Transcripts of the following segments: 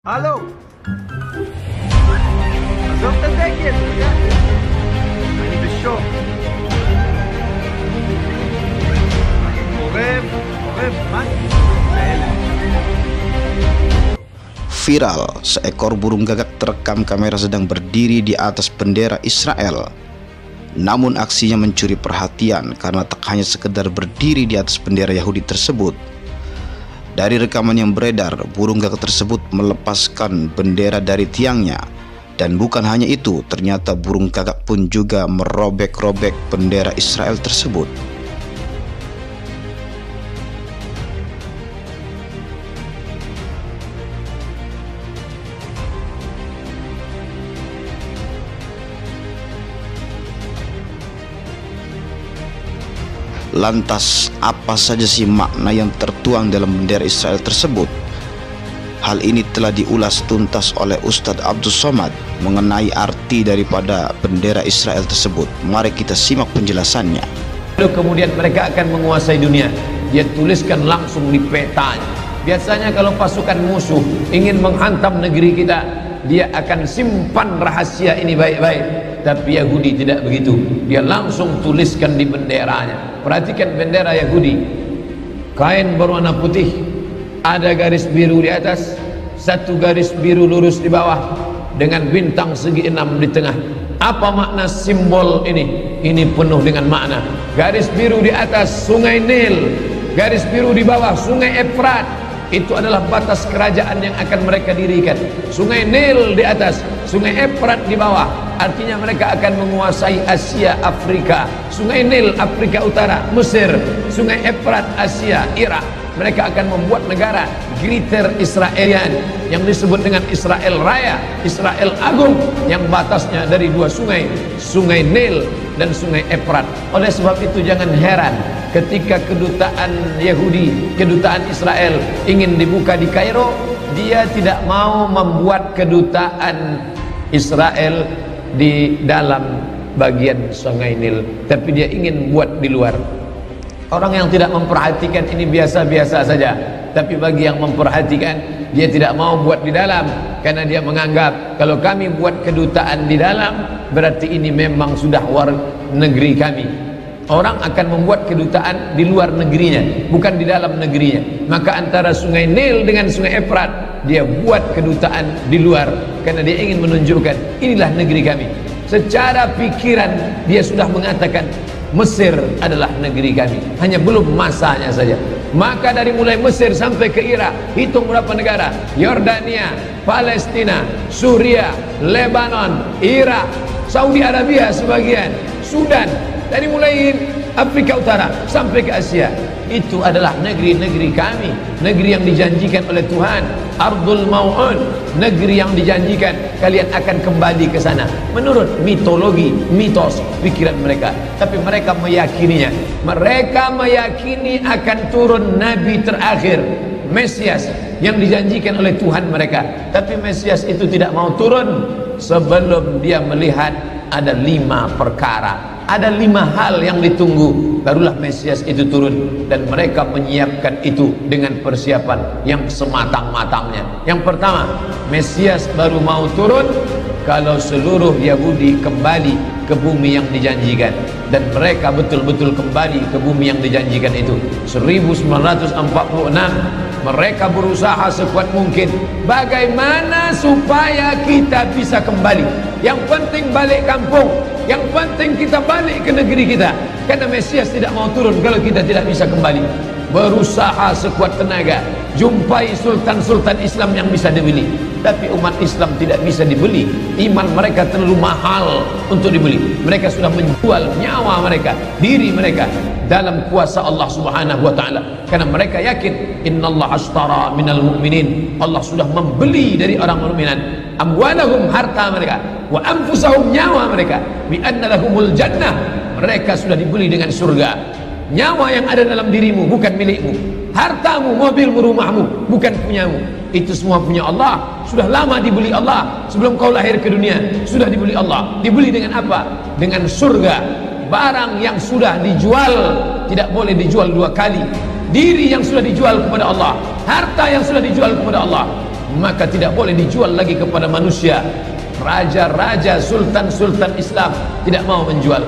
Halo. Azov Tazekir, ya. Ini the show. Viral, seekor burung gagak terekam kamera sedang berdiri di atas bendera Israel. Namun aksinya mencuri perhatian karena tak hanya sekedar berdiri di atas bendera Yahudi tersebut. Dari rekaman yang beredar, burung gagak tersebut melepaskan bendera dari tiangnya. Dan bukan hanya itu, ternyata burung gagak pun juga merobek-robek bendera Israel tersebut. Lantas, apa saja sih makna yang tertuang dalam bendera Israel tersebut? Hal ini telah diulas tuntas oleh Ustadz Abdul Somad mengenai arti daripada bendera Israel tersebut. Mari kita simak penjelasannya. Lalu kemudian mereka akan menguasai dunia. Dia tuliskan langsung di petanya. Biasanya kalau pasukan musuh ingin menghantam negeri kita, dia akan simpan rahasia ini baik-baik. Tapi Yahudi tidak begitu. Dia langsung tuliskan di benderanya. Perhatikan bendera Yahudi. Kain berwarna putih, ada garis biru di atas, satu garis biru lurus di bawah, dengan bintang segi 6 di tengah. Apa makna simbol ini? Ini penuh dengan makna. Garis biru di atas sungai Nil, garis biru di bawah sungai Efrat. Itu adalah batas kerajaan yang akan mereka dirikan. Sungai Nil di atas, sungai Efrat di bawah. Artinya mereka akan menguasai Asia, Afrika. Sungai Nil, Afrika Utara, Mesir. Sungai Efrat, Asia, Irak. Mereka akan membuat negara Greater Israelian yang disebut dengan Israel Raya, Israel Agung, yang batasnya dari dua sungai, Sungai Nil dan Sungai Efrat. Oleh sebab itu jangan heran ketika kedutaan Yahudi, kedutaan Israel ingin dibuka di Kairo, dia tidak mau membuat kedutaan Israel di dalam bagian Sungai Nil, tapi dia ingin buat di luar. Orang yang tidak memperhatikan ini biasa-biasa saja, tapi bagi yang memperhatikan, dia tidak mau buat di dalam, karena dia menganggap kalau kami buat kedutaan di dalam, berarti ini memang sudah war negeri kami. Orang akan membuat kedutaan di luar negerinya, bukan di dalam negerinya. Maka antara Sungai Nil dengan Sungai Efrat, dia buat kedutaan di luar, karena dia ingin menunjukkan inilah negeri kami. Secara pikiran dia sudah mengatakan Mesir adalah negeri kami, hanya belum masanya saja. Maka dari mulai Mesir sampai ke Irak, hitung berapa negara: Yordania, Palestina, Suria, Lebanon, Irak, Saudi Arabia sebagian, Sudan, dari mulai Afrika Utara sampai ke Asia. Itu adalah negeri-negeri kami, negeri yang dijanjikan oleh Tuhan. Ardul Mau'un, negeri yang dijanjikan kalian akan kembali ke sana. Menurut mitologi, mitos, pikiran mereka. Tapi mereka meyakininya. Mereka meyakini akan turun Nabi terakhir, Mesias, yang dijanjikan oleh Tuhan mereka. Tapi Mesias itu tidak mau turun sebelum dia melihat ada 5 perkara. Ada 5 hal yang ditunggu, barulah Mesias itu turun. Dan mereka menyiapkan itu dengan persiapan yang sematang-matangnya. Yang pertama, Mesias baru mau turun kalau seluruh Yahudi kembali ke bumi yang dijanjikan. Dan mereka betul-betul kembali ke bumi yang dijanjikan itu. 1946 mereka berusaha sekuat mungkin, bagaimana supaya kita bisa kembali. Yang penting balik kampung, yang penting kita balik ke negeri kita, karena Mesias tidak mau turun kalau kita tidak bisa kembali. Berusaha sekuat tenaga, jumpai sultan-sultan Islam yang bisa dibeli, tapi umat Islam tidak bisa dibeli. Iman mereka terlalu mahal untuk dibeli. Mereka sudah menjual nyawa mereka, diri mereka dalam kuasa Allah Subhanahu wa taala, karena mereka yakin innallaha ashtara minal mu'minin, Allah sudah membeli dari orang mukminin amwalahum, harta mereka, wa anfusahum, nyawa mereka, bi anna lahumul jannah, mereka sudah dibeli dengan surga. Nyawa yang ada dalam dirimu bukan milikmu, hartamu, mobilmu, rumahmu bukan punyamu, itu semua punya Allah. Sudah lama dibeli Allah, sebelum kau lahir ke dunia sudah dibeli Allah. Dibeli dengan apa? Dengan surga. Barang yang sudah dijual tidak boleh dijual 2 kali. Diri yang sudah dijual kepada Allah, harta yang sudah dijual kepada Allah, maka tidak boleh dijual lagi kepada manusia. Raja-raja, sultan-sultan Islam tidak mau menjual,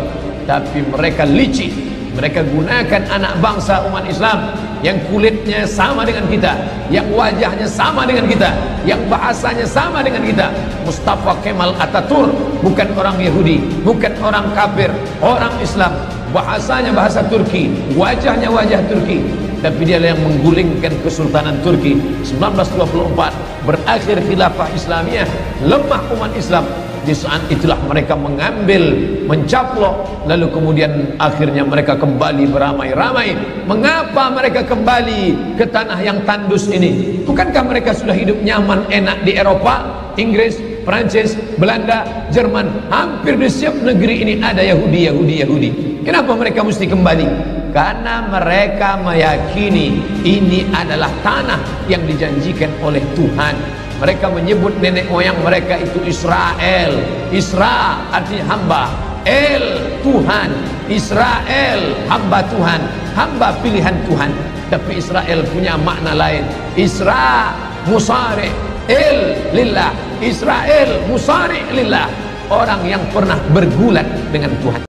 tapi mereka licik. Mereka gunakan anak bangsa umat Islam yang kulitnya sama dengan kita, yang wajahnya sama dengan kita, yang bahasanya sama dengan kita. Mustafa Kemal Atatürk bukan orang Yahudi, bukan orang kafir, orang Islam. Bahasanya bahasa Turki, wajahnya wajah Turki, tapi dia yang menggulingkan Kesultanan Turki. 1924 berakhir khilafah Islamiyah, lemah umat Islam. Di saat itulah mereka mengambil, mencaplok, lalu kemudian akhirnya mereka kembali beramai-ramai. Mengapa mereka kembali ke tanah yang tandus ini? Bukankah mereka sudah hidup nyaman enak di Eropa, Inggris, Prancis, Belanda, Jerman? Hampir di setiap negeri ini ada Yahudi. Kenapa mereka mesti kembali? Karena mereka meyakini ini adalah tanah yang dijanjikan oleh Tuhan. Mereka menyebut nenek moyang mereka itu Israel. Isra artinya hamba, El Tuhan. Israel hamba Tuhan, hamba pilihan Tuhan. Tapi Israel punya makna lain. Isra musari El lillah. Israel musari lillah, orang yang pernah bergulat dengan Tuhan.